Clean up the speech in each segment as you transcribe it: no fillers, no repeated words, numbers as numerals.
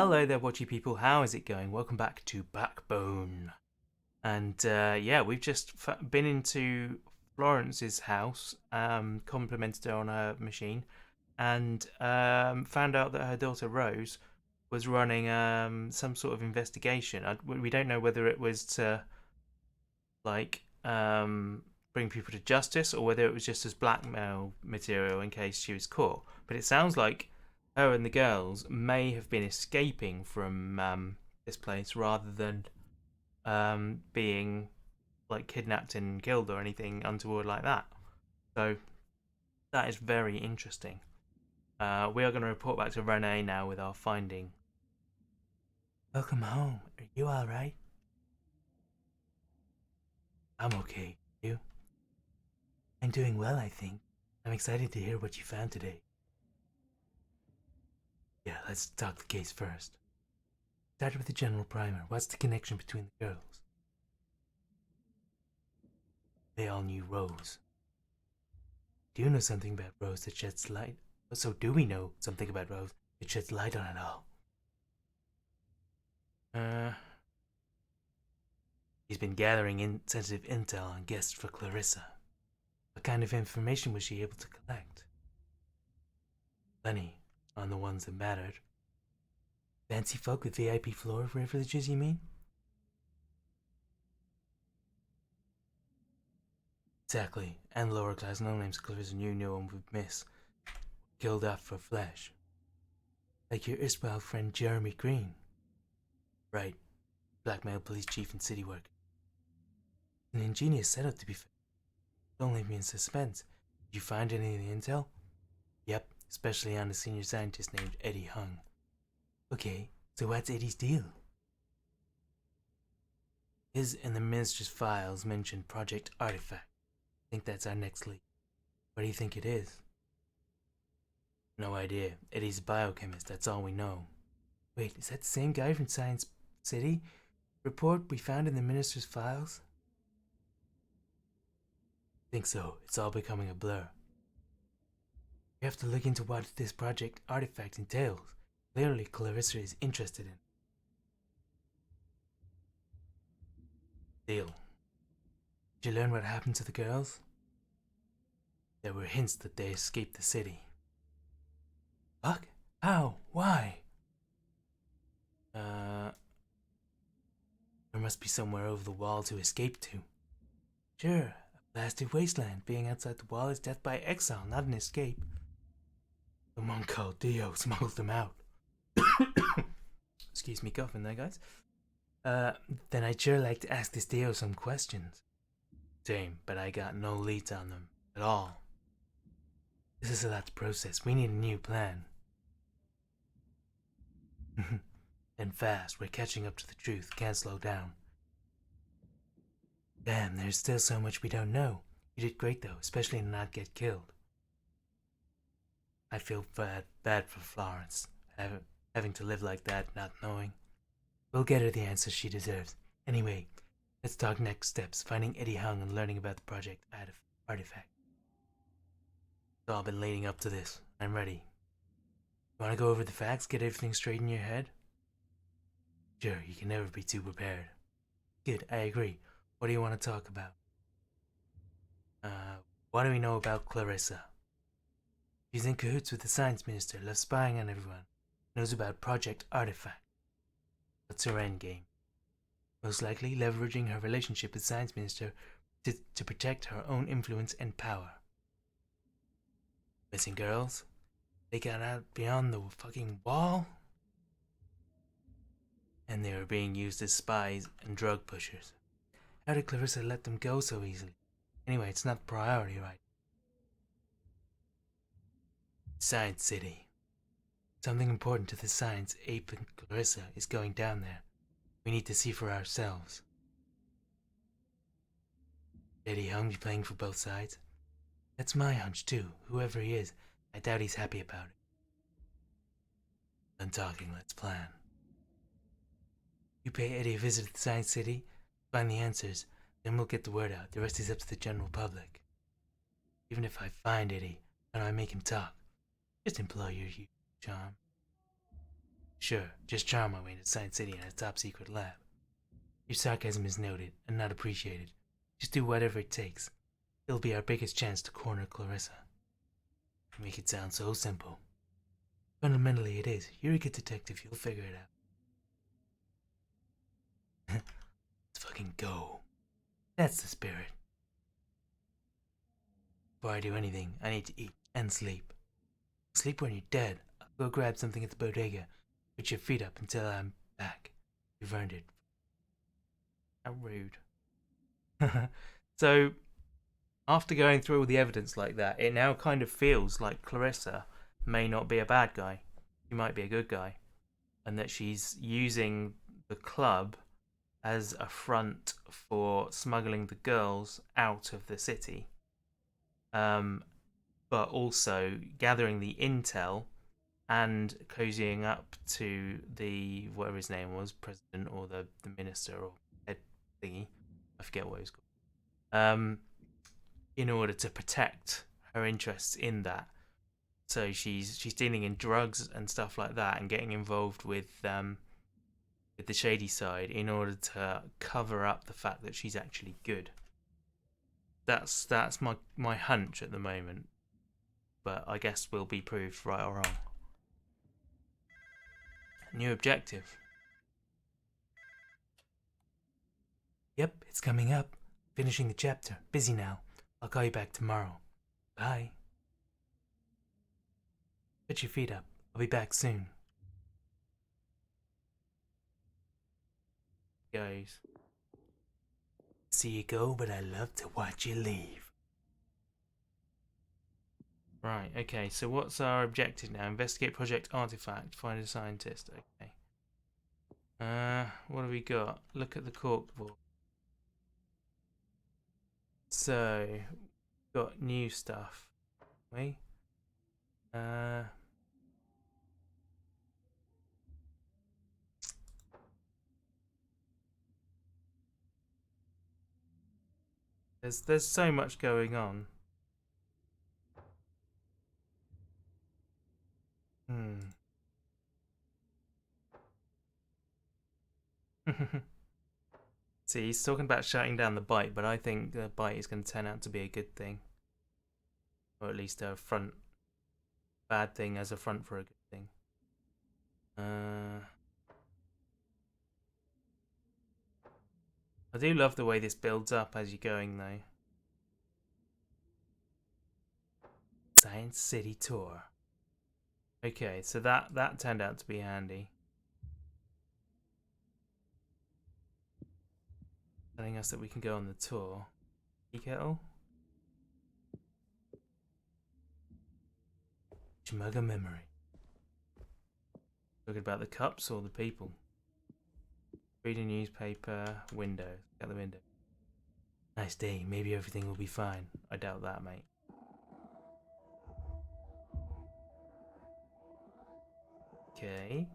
Hello there, watchy people. How is it going? Welcome back to Backbone. And yeah, we've just been into Florence's house, complimented her on her machine, and found out that her daughter Rose was running some sort of investigation. We don't know whether it was to like bring people to justice or whether it was just as blackmail material in case she was caught. But it sounds like her and the girls may have been escaping from this place rather than being like kidnapped and killed or anything untoward like that. So that is very interesting. We are going to report back to Renee now with our finding. Welcome home. Are you all right? I'm okay. You? I'm doing well, I think. I'm excited to hear what you found today. Yeah, let's talk the case first. Start with the general primer. What's the connection between the girls? They all knew Rose. Do you know something about Rose that sheds light? So do we know something about Rose that sheds light on it all? Uh, he's been gathering sensitive intel on guests for Clarissa. What kind of information was she able to collect? Plenty, on the ones that mattered. Fancy folk with VIP floor privileges, you mean? Exactly, and lower class no-names Clarissa knew no one would miss. Killed off for flesh. Like your erstwhile friend Jeremy Green. Right, blackmail police chief and city worker. An ingenious setup, to be fair. Don't leave me in suspense. Did you find any of the intel? Yep, especially on a senior scientist named Eddie Hung. Okay, so what's Eddie's deal? His and the minister's files mentioned Project Artifact. I think that's our next lead. What do you think it is? No idea. Eddie's a biochemist, that's all we know. Wait, is that the same guy from Science City? Report we found in the minister's files? Think so. It's all becoming a blur. We have to look into what this Project Artifact entails. Clearly, Clarissa is interested in it. Deal. Did you learn what happened to the girls? There were hints that they escaped the city. Fuck? How? Why? There must be somewhere over the wall to escape to. Sure, a blasted wasteland. Being outside the wall is death by exile, not an escape. The monk called Dio smuggled them out. Excuse me, coughing there, guys. Then I'd sure like to ask this Dio some questions. Same, but I got no leads on them at all. This is a lot to process. We need a new plan. And fast. We're catching up to the truth. Can't slow down. Damn, there's still so much we don't know. You did great though, especially to not get killed. I feel bad for Florence, having to live like that, not knowing. We'll get her the answers she deserves. Anyway, let's talk next steps, finding Eddie Hung and learning about the Project Artifact. It's all been leading up to this. I'm ready. You want to go over the facts, get everything straight in your head? Sure, you can never be too prepared. Good, I agree. What do you want to talk about? What do we know about Clarissa? She's in cahoots with the science minister, loves spying on everyone, knows about Project Artifact. What's her endgame? Most likely leveraging her relationship with science minister to protect her own influence and power. Missing girls? They got out beyond the fucking wall? And they were being used as spies and drug pushers. How did Clarissa let them go so easily? Anyway, it's not the priority, right? Science City. Something important to the science Ape and Clarissa is going down there. We need to see for ourselves. Eddie Hung be playing for both sides? That's my hunch too. Whoever he is, I doubt he's happy about it. Done talking, let's plan. You pay Eddie a visit to Science City, find the answers, then we'll get the word out. The rest is up to the general public. Even if I find Eddie, how do I make him talk? Just employ your charm. Sure, just charm my way into Science City in a top secret lab. Your sarcasm is noted and not appreciated. Just do whatever it takes. It'll be our biggest chance to corner Clarissa. You make it sound so simple. Fundamentally, it is. You're a good detective. You'll figure it out. Let's fucking go. That's the spirit. Before I do anything, I need to eat and sleep. Sleep when you're dead. I'll go grab something at the bodega. Put your feet up until I'm back. You've earned it. How rude. So, after going through all the evidence like that, it now kind of feels like Clarissa may not be a bad guy. She might be a good guy. And that she's using the club as a front for smuggling the girls out of the city. But also gathering the intel and cozying up to the, whatever his name was, president or the minister or head thingy. I forget what he was called. In order to protect her interests in that. So she's dealing in drugs and stuff like that, and getting involved with the shady side in order to cover up the fact that she's actually good. That's my hunch at the moment, but I guess will be proved right or wrong. New objective. Yep, it's coming up. Finishing the chapter. Busy now. I'll call you back tomorrow. Bye. Put your feet up. I'll be back soon. Goes. See you go, but I love to watch you leave. Right, okay, so what's our objective now? Investigate Project Artifact, find a scientist. Okay. What have we got? Look at the corkboard. So, got new stuff. We? There's so much going on. See, he's talking about shutting down the bite, but I think the bite is going to turn out to be a good thing. Or at least a front bad thing as a front for a good thing. I do love the way this builds up as you're going, though. Science City tour. Okay, so that turned out to be handy. Telling us that we can go on the tour. Tea kettle. Chimugga memory. Talking about the cups or the people? Read a newspaper. Window. Out the window. Nice day. Maybe everything will be fine. I doubt that, mate. Okay.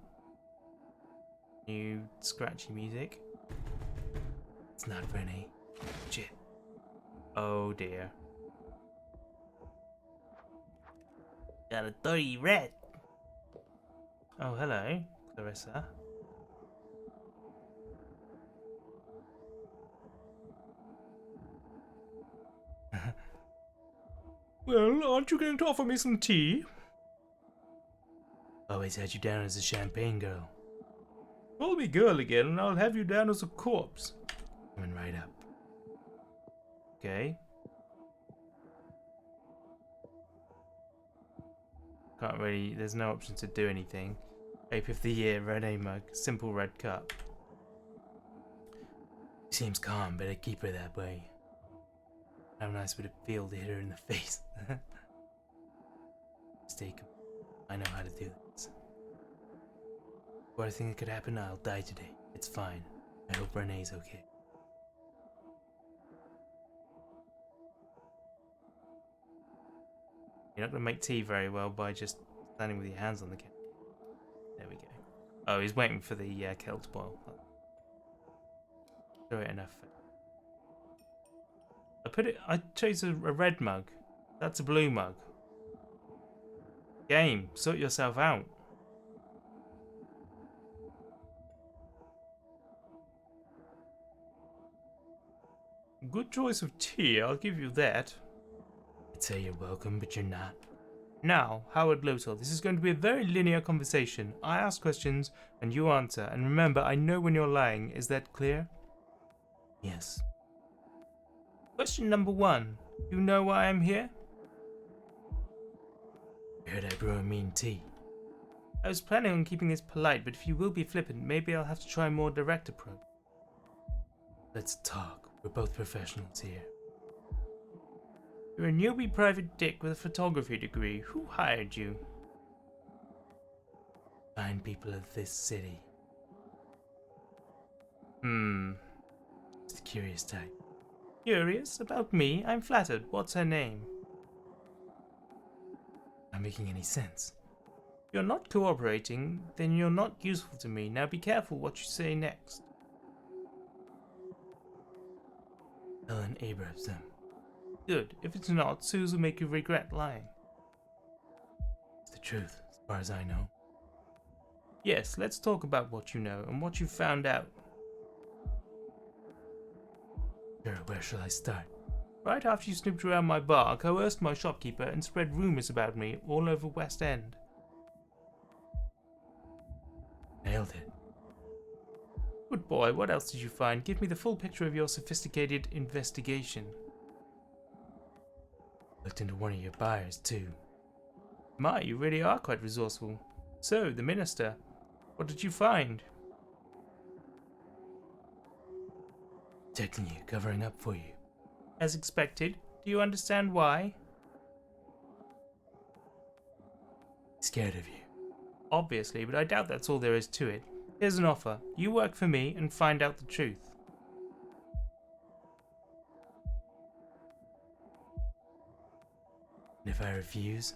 New scratchy music. It's not Rennie. Shit. Oh dear. Got a dirty rat. Oh, hello, Clarissa. Well, aren't you going to offer me some tea? Always had you down as a champagne girl. Call me girl again and I'll have you down as a corpse. Coming right up. Okay. Can't really, there's no option to do anything. Ape of the Year, red A mug, simple red cup. Seems calm, better keep her that way. How nice would it feel to hit her in the face? Stay calm. I know how to do this. Worst thing that could happen, I'll die today. It's fine. I hope Renee's okay. You're not going to make tea very well by just standing with your hands on the kettle. There we go. Oh, he's waiting for the kettle to boil. Show it enough. I chose a red mug. That's a blue mug. Game, sort yourself out. Good choice of tea, I'll give you that. I'd say you're welcome, but you're not. Now, Howard Lothar, this is going to be a very linear conversation. I ask questions, and you answer. And remember, I know when you're lying. Is that clear? Yes. Question number 1. You know why I'm here? I heard I brew a mean tea. I was planning on keeping this polite, but if you will be flippant, maybe I'll have to try a more direct approach. Let's talk. We're both professionals here. You're a newbie private dick with a photography degree. Who hired you? Fine people of this city. It's the curious type. Curious? About me? I'm flattered. What's her name? Not making any sense. If you're not cooperating, then you're not useful to me. Now be careful what you say next. Ellen Abrahamson. Good. If it's not, Suze will make you regret lying. It's the truth, as far as I know. Yes, let's talk about what you know and what you found out. Sure, where shall I start? Right after you snooped around my bar, coerced my shopkeeper, and spread rumours about me all over West End. Nailed it. Good boy, what else did you find? Give me the full picture of your sophisticated investigation. Looked into one of your buyers, too. My, you really are quite resourceful. So, the minister. What did you find? Protecting you, covering up for you. As expected. Do you understand why? Scared of you. Obviously, but I doubt that's all there is to it. Here's an offer. You work for me and find out the truth. And if I refuse?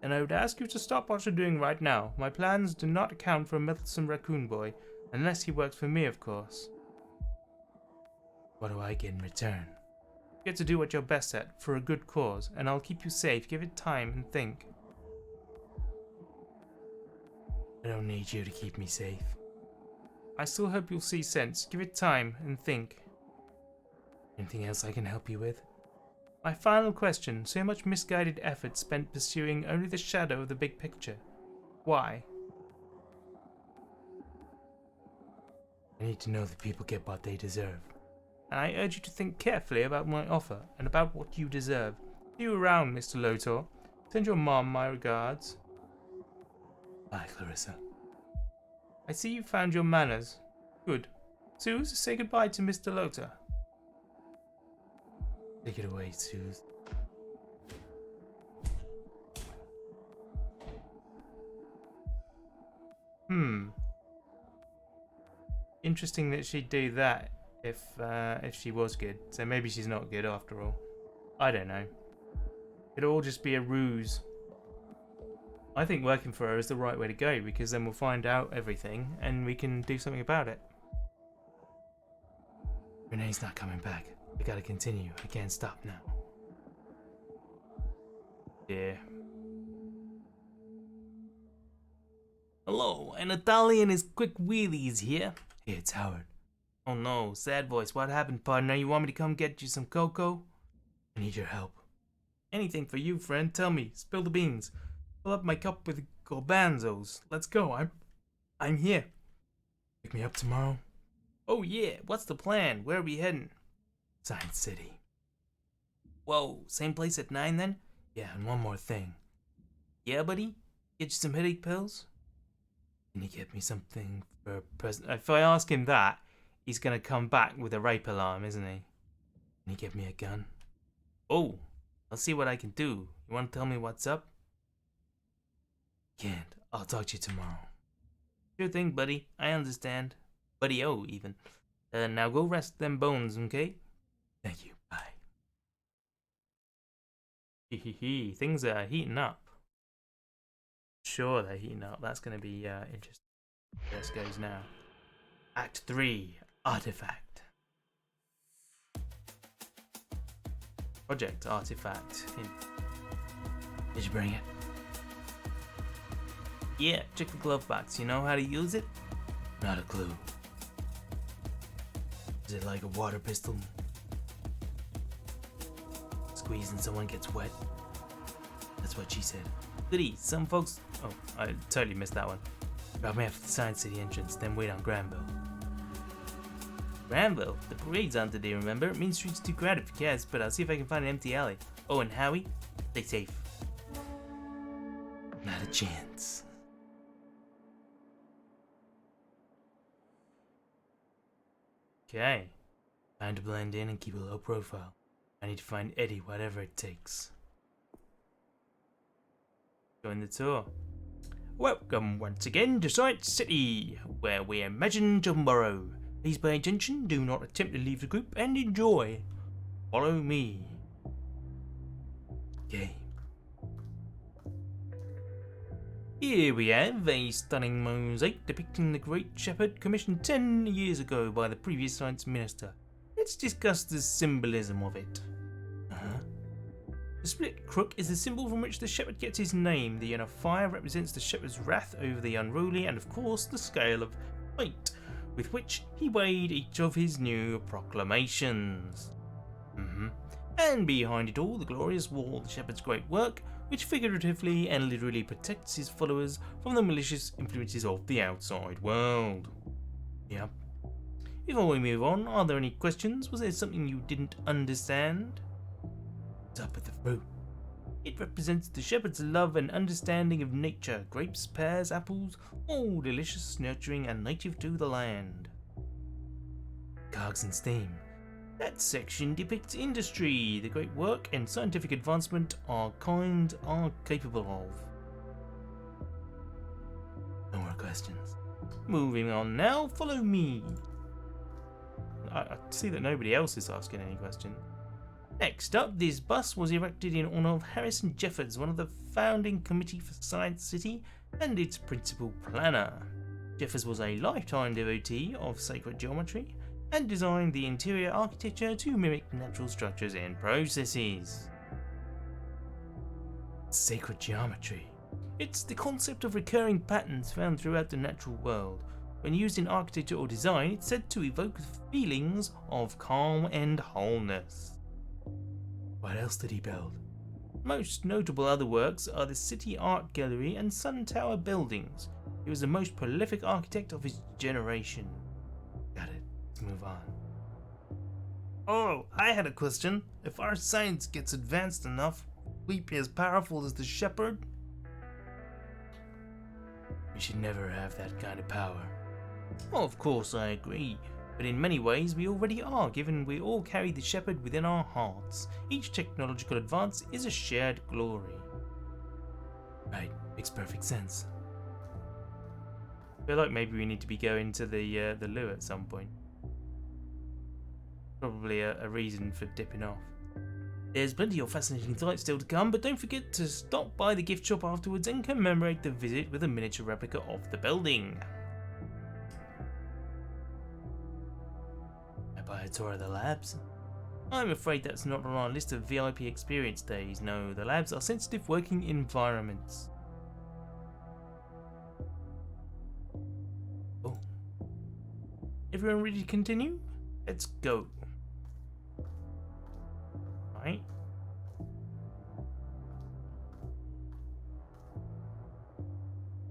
Then I would ask you to stop what you're doing right now. My plans do not account for a meddlesome raccoon boy, unless he works for me, of course. What do I get in return? You get to do what you're best at, for a good cause, and I'll keep you safe. Give it time and think. I don't need you to keep me safe. I still hope you'll see sense. Give it time and think. Anything else I can help you with? My final question. So much misguided effort spent pursuing only the shadow of the big picture. Why? I need to know that people get what they deserve. And I urge you to think carefully about my offer and about what you deserve. See you around, Mr. Lothar. Send your mom my regards. Bye, Clarissa. I see you found your manners. Good. Suze, say goodbye to Mr. Lothar. Take it away, Suze. Interesting that she'd do that if she was good. So maybe she's not good after all. I don't know. It'll all just be a ruse. I think working for her is the right way to go, because then we'll find out everything and we can do something about it. Renee's not coming back. I gotta continue. I can't stop now. Yeah. Hello, an Italian is quick wheelies here. Hey, it's Howard. Oh no, sad voice. What happened, partner? You want me to come get you some cocoa? I need your help. Anything for you, friend. Tell me. Spill the beans. Fill up my cup with garbanzos. Let's go. I'm here. Pick me up tomorrow? Oh yeah. What's the plan? Where are we heading? Science City. Whoa. Same place at 9 then? Yeah, and one more thing. Yeah, buddy? Get you some headache pills? Can you get me something for a present? If I ask him that, he's gonna come back with a rape alarm, isn't he? Can you get me a gun? Oh, I'll see what I can do. You wanna tell me what's up? Can't. I'll talk to you tomorrow. Sure thing, buddy. I understand. Buddy-o, even. Now go rest them bones, okay? Thank you. Bye. Hee. Things are heating up. Sure, they're heating up. That's going to be interesting. This goes now. Act 3. Artifact. Project Artifact. Did you bring it? Yeah, check the glove box. You know how to use it? Not a clue. Is it like a water pistol? squeeze and someone gets wet. That's what she said. Goody, some folks... Oh, I totally missed that one. Grab me off the Science City entrance, then wait on Granville. Granville? The parade's on today, remember? Main Street's too crowded for cats, but I'll see if I can find an empty alley. Oh, and Howie? Stay safe. Not a chance. Okay. Time to blend in and keep a low profile. I need to find Eddie, whatever it takes. Join the tour. Welcome once again to Science City, where we imagine tomorrow. Please pay attention, do not attempt to leave the group, and enjoy. Follow me. Okay. Here we have a stunning mosaic depicting the Great Shepherd commissioned 10 years ago by the previous science minister. Let's discuss the symbolism of it. The split crook is the symbol from which the shepherd gets his name. The inner fire represents the shepherd's wrath over the unruly, and of course the scale of fate with which he weighed each of his new proclamations. And behind it all, the glorious wall, the shepherd's great work, which figuratively and literally protects his followers from the malicious influences of the outside world. Yep. Before we move on, are there any questions? Was there something you didn't understand? What's up with the fruit? It represents the shepherd's love and understanding of nature. Grapes, pears, apples, all delicious, nurturing, and native to the land. Cogs and steam. That section depicts industry, the great work and scientific advancement our kind are capable of. No more questions. Moving on now, follow me. I see that nobody else is asking any questions. Next up, this bus was erected in honor of Harrison Jeffords, one of the founding committee for Science City and its principal planner. Jeffords was a lifetime devotee of sacred geometry and designed the interior architecture to mimic natural structures and processes. Sacred geometry. It's the concept of recurring patterns found throughout the natural world. When used in architecture or design, it's said to evoke feelings of calm and wholeness. What else did he build? Most notable other works are the City Art Gallery and Sun Tower buildings. He was the most prolific architect of his generation. Got it. Let's move on. Oh, I had a question. If our science gets advanced enough, will we be as powerful as the shepherd? We should never have that kind of power. Oh, of course I agree. But in many ways we already are, given we all carry the shepherd within our hearts. Each technological advance is a shared glory. Right, makes perfect sense. I feel like maybe we need to be going to the loo at some point. Probably a reason for dipping off. There's plenty of fascinating sights still to come, but don't forget to stop by the gift shop afterwards and commemorate the visit with a miniature replica of the building. Buy a tour of the labs? I'm afraid that's not on our list of VIP experience days. No, the labs are sensitive working environments. Oh. Everyone ready to continue? Let's go. Right.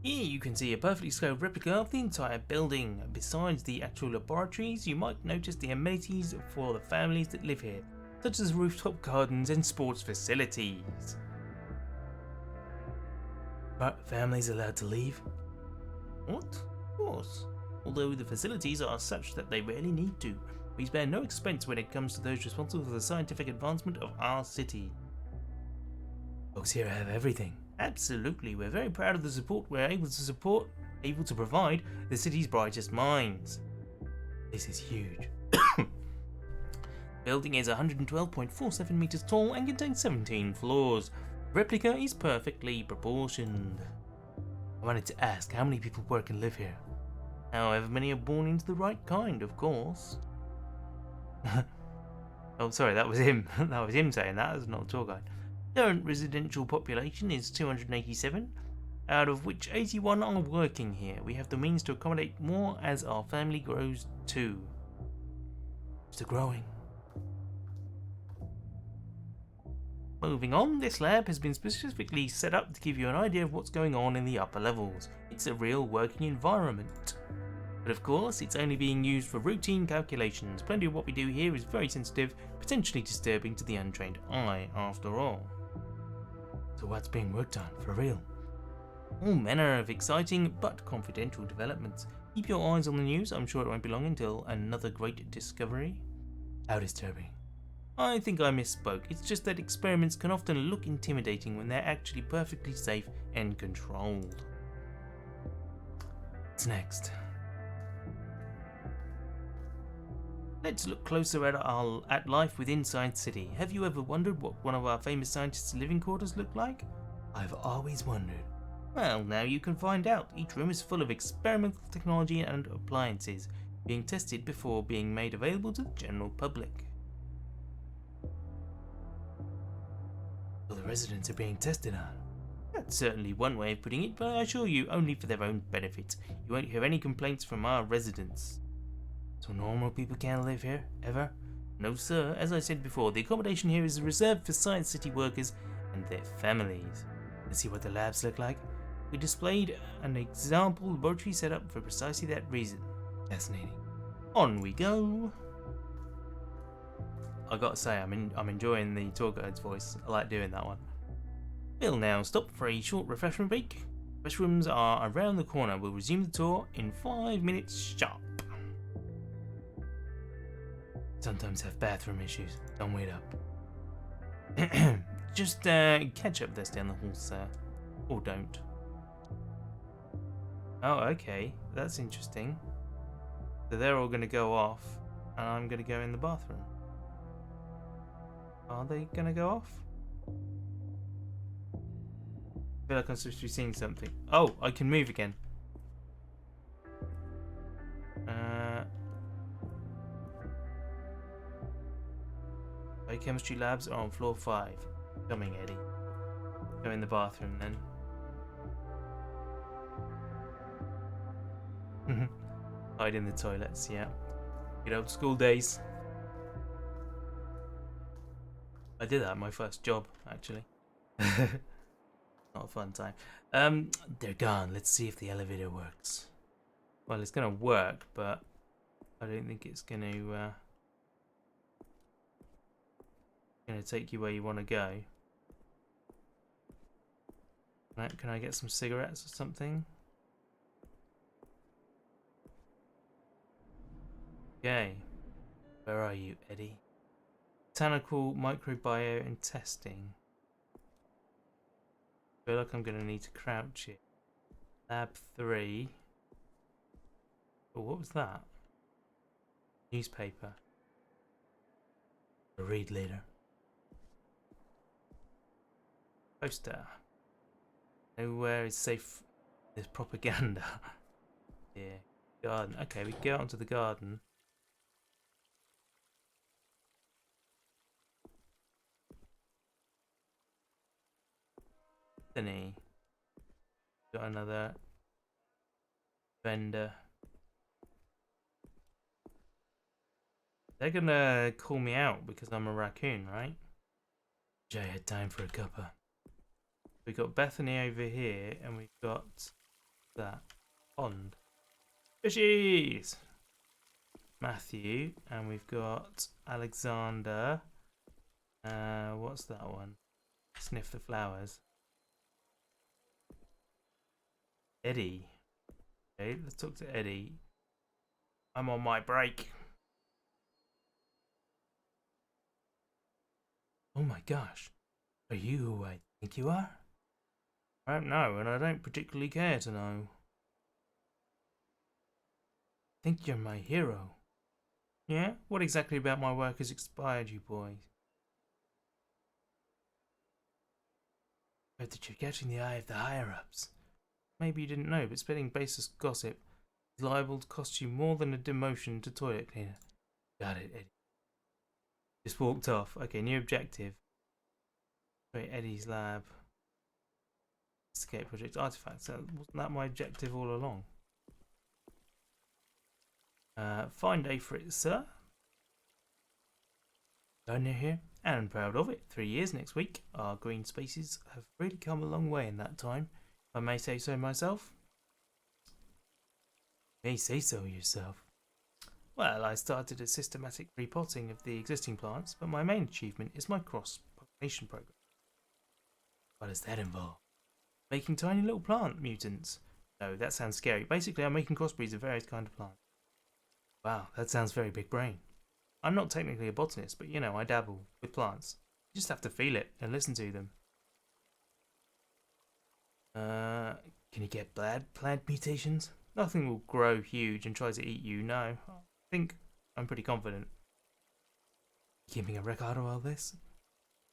Here you can see a perfectly scaled replica of the entire building. Besides the actual laboratories, you might notice the amenities for the families that live here, such as rooftop gardens and sports facilities. But families allowed to leave? What? Of course. Although the facilities are such that they rarely need to. We spare no expense when it comes to those responsible for the scientific advancement of our city. Folks here have everything. Absolutely, we're very proud of the support we're able to provide the city's brightest minds. This is huge. The building is 112.47 meters tall and contains 17 floors. The replica is perfectly proportioned. I wanted to ask, how many people work and live here? However many are born into the right kind, of course. Oh, sorry, that was him. That was him saying that. That's not a tour guide. Current residential population is 287, out of which 81 are working here. We have the means to accommodate more as our family grows too. Still growing. Moving on, this lab has been specifically set up to give you an idea of what's going on in the upper levels. It's a real working environment. But of course, it's only being used for routine calculations. Plenty of what we do here is very sensitive, potentially disturbing to the untrained eye, after all. So what's being worked on, for real? All manner of exciting but confidential developments. Keep your eyes on the news, I'm sure it won't be long until another great discovery. How disturbing. I think I misspoke. It's just that experiments can often look intimidating when they're actually perfectly safe and controlled. What's next? Let's look closer at life within Science City. Have you ever wondered what one of our famous scientists' living quarters look like? I've always wondered. Well, now you can find out. Each room is full of experimental technology and appliances being tested before being made available to the general public. Well, the residents are being tested on. That's certainly one way of putting it, but I assure you, only for their own benefit. You won't hear any complaints from our residents. So normal people can't live here, ever? No sir, as I said before, the accommodation here is reserved for Science City workers and their families. Let's see what the labs look like. We displayed an example laboratory set up for precisely that reason. Fascinating. On we go. I gotta say, I'm enjoying the tour guide's voice. I like doing that one. We'll now stop for a short refreshment break. Restrooms are around the corner. We'll resume the tour in 5 minutes sharp. Sometimes have bathroom issues. Don't wait up. Just catch up this down the hall, sir. Or don't. Oh, okay. That's interesting. So they're all going to go off, and I'm going to go in the bathroom. Are they going to go off? I feel like I'm supposed to be seeing something. Oh, I can move again. Biochemistry labs are on floor 5. Coming, Eddie. Go in the bathroom then. Hide in the toilets, yeah. Good old school days. I did that at my first job, actually. Not a fun time. They're gone. Let's see if the elevator works. Well, it's going to work, but I don't think it's going to take you where you want to go. Can I get some cigarettes or something? Okay. Where are you, Eddie? Botanical microbiome and testing. I feel like I'm going to need to crouch it. Lab 3. Oh, what was that? Newspaper. I'll read later. Poster. Nowhere is safe. There's propaganda. Yeah. Garden. Okay, we can go out onto the garden. Anthony. Got another vendor. They're gonna call me out because I'm a raccoon, right? Jay had time for a cuppa. We got Bethany over here, and we've got that pond. Fishies! Matthew, and we've got Alexander. What's that one? Sniff the flowers. Eddie. Okay, let's talk to Eddie. I'm on my break. Oh my gosh. Are you who I think you are? I don't know, and I don't particularly care to know. I think you're my hero. Yeah? What exactly about my work has inspired you boys? Heard that you're catching the eye of the higher-ups. Maybe you didn't know, but spreading baseless gossip is liable to cost you more than a demotion to toilet cleaner. Got it, Eddie. Just walked off. Okay, new objective. Wait, Eddie's lab. Escape project artifacts. Wasn't that my objective all along? Find a for it, sir. Gardener here. and I'm proud of it. 3 years next week. Our green spaces have really come a long way in that time, if I may say so myself. You may say so yourself. Well, I started a systematic repotting of the existing plants, but my main achievement is my cross-pollination program. What does that involve? Making tiny little plant mutants. No, that sounds scary. Basically, I'm making crossbreeds of various kinds of plants. Wow, that sounds very big brain. I'm not technically a botanist, but you know, I dabble with plants. You just have to feel it and listen to them. Can you get bad plant mutations? Nothing will grow huge and try to eat you, no. I think I'm pretty confident. Keeping a record of all this?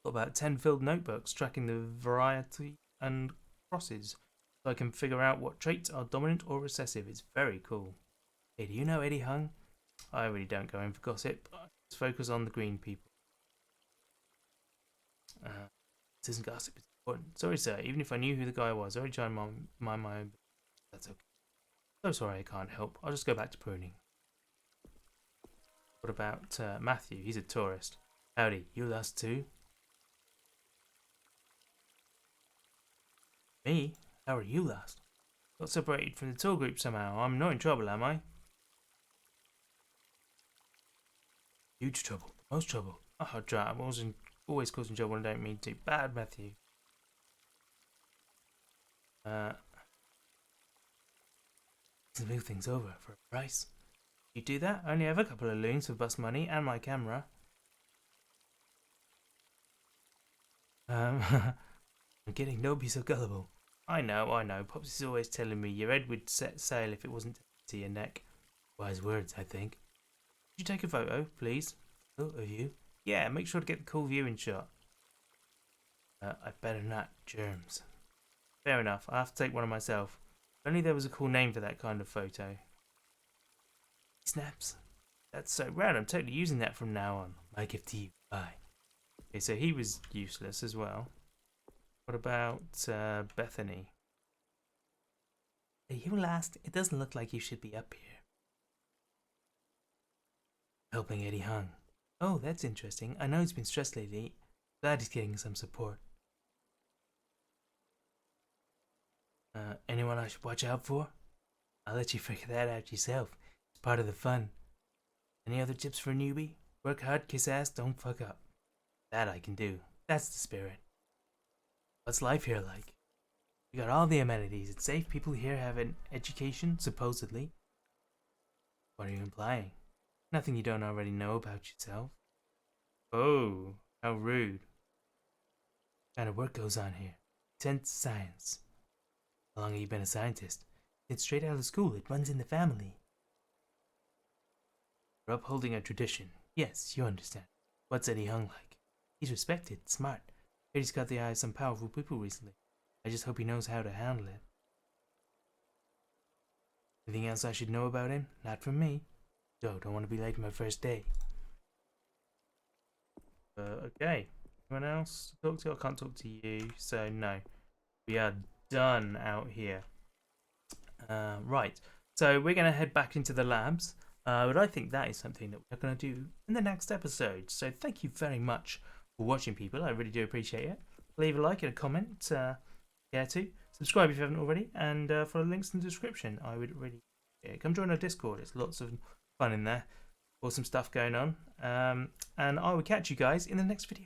Got about 10 filled notebooks tracking the variety and crosses, so I can figure out what traits are dominant or recessive. It's very cool. Hey, do you know Eddie Hung? I really don't go in for gossip. I just focus on the green people. This isn't gossip, it's important. Sorry, sir, even if I knew who the guy was, I already tried to mind my own. That's okay. So sorry I can't help. I'll just go back to pruning. What about Matthew? He's a tourist. Howdy, you lost too? Me? How are you lost? Got separated from the tour group somehow. I'm not in trouble, am I? Huge trouble. Most trouble. Oh, I wasn't always causing trouble and don't mean to. Bad, Matthew. Smooth things over for a price. You do that? I only have a couple of loons for bus money and my camera. I'm kidding, don't be so gullible. I know. Pops is always telling me your head would set sail if it wasn't to your neck. Wise words, I think. Could you take a photo, please? Oh, of you? Yeah, make sure to get the cool viewing shot. I better not. Germs. Fair enough, I'll have to take one of myself. If only there was a cool name for that kind of photo. Snaps. That's so rad, I'm totally using that from now on. My gift to you. Bye. Okay, so he was useless as well. What about Bethany? Are you last? It doesn't look like you should be up here. Helping Eddie Hung. Oh, that's interesting. I know he's been stressed lately. Glad he's getting some support. Anyone I should watch out for? I'll let you figure that out yourself. It's part of the fun. Any other tips for a newbie? Work hard, kiss ass, don't fuck up. That I can do. That's the spirit. What's life here like? We got all the amenities. It's safe. People here have an education, supposedly. What are you implying? Nothing you don't already know about yourself. Oh, how rude. What kind of work goes on here? Intense science. How long have you been a scientist? It's straight out of school. It runs in the family. We're upholding a tradition. Yes, you understand. What's Eddie Hung like? He's respected, smart. He's got the eye of some powerful people recently. I just hope he knows how to handle it. Anything else I should know about him? Not from me. Don't want to be late for my first day. Okay. Anyone else to talk to? I can't talk to you, so no. We are done out here. Right. So we're going to head back into the labs. But I think that is something that we're going to do in the next episode. So thank you very much for watching, people. I really do appreciate it. Leave a like and a comment. Care to. Subscribe if you haven't already. And follow the links in the description. I would really... Yeah, come join our Discord. It's lots of fun in there. Awesome stuff going on. And I will catch you guys in the next video.